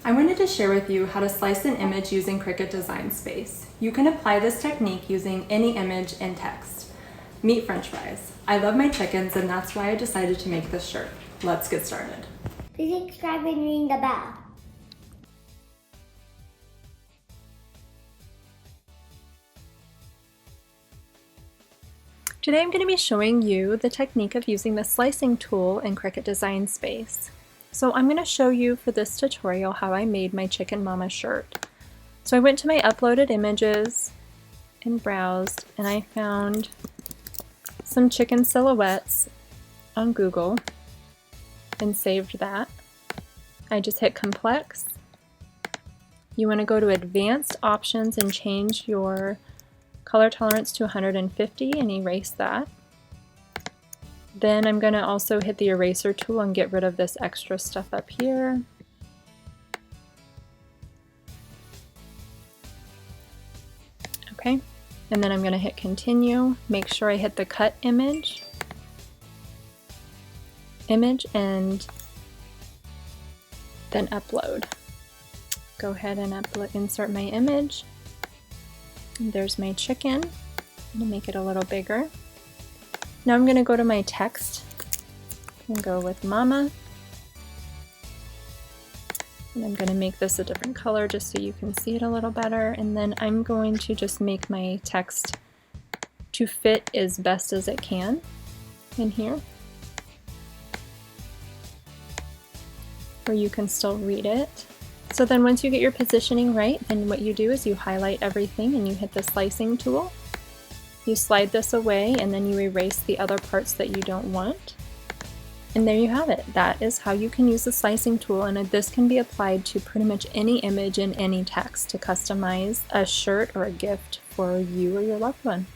I wanted to share with you how to slice an image using Cricut Design Space. You can apply this technique using any image in text. Meet French fries. I love my chickens and that's why I decided to make this shirt. Let's get started. Please subscribe and ring the bell. Today I'm going to be showing you the technique of using the slicing tool in Cricut Design Space. So I'm going to show you for this tutorial how I made my chicken mama shirt. So I went to my uploaded images and browsed, and I found some chicken silhouettes on Google and saved that. I just hit complex. You want to go to advanced options and change your color tolerance to 150 and erase that. Then I'm going to also hit the eraser tool and get rid of this extra stuff up here. Okay, and then I'm going to hit continue. Make sure I hit the cut image and then upload. Go ahead and insert my image. And there's my chicken. I'm going to make it a little bigger. Now I'm going to go to my text and go with mama. And I'm going to make this a different color just so you can see it a little better. And then I'm going to just make my text to fit as best as it can in here, where you can still read it. So then once you get your positioning right, then what you do is you highlight everything and you hit the slicing tool. You slide this away and then you erase the other parts that you don't want. And there you have it. That is how you can use the slicing tool, and this can be applied to pretty much any image and any text to customize a shirt or a gift for you or your loved one.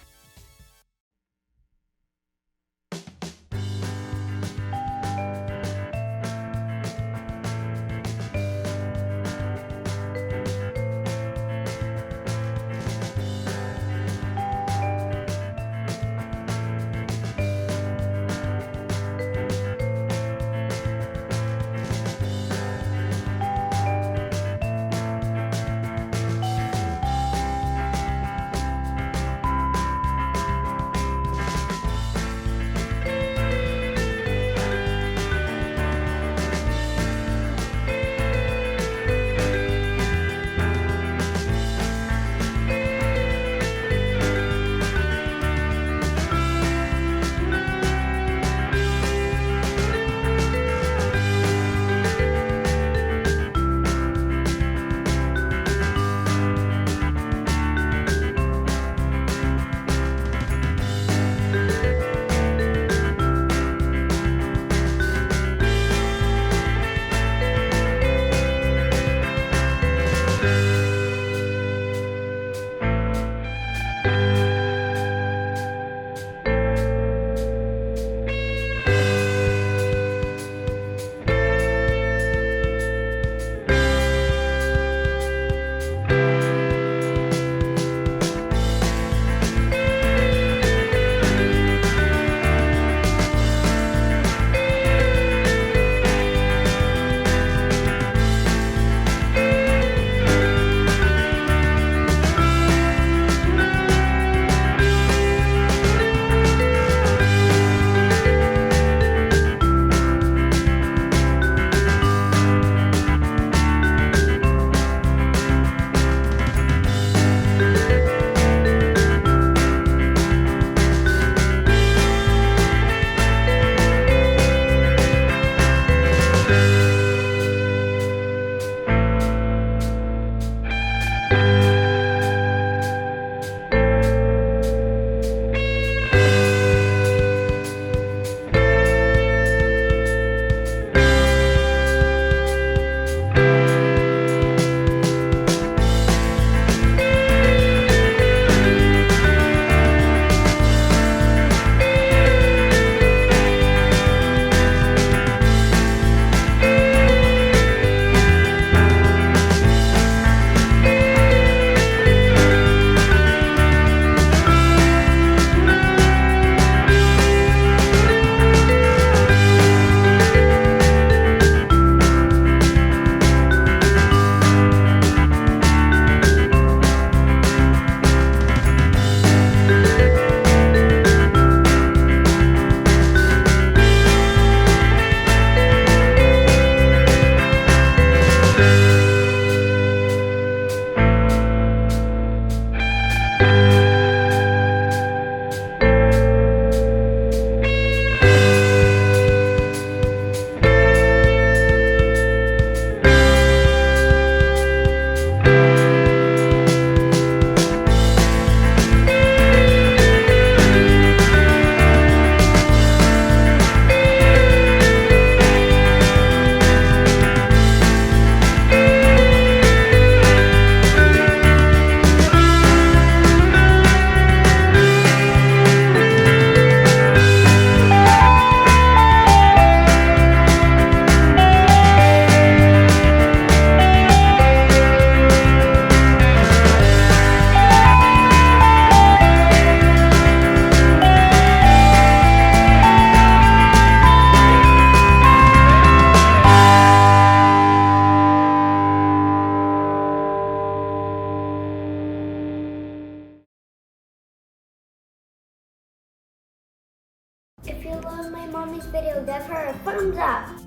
Mommy's video, give her a thumbs up.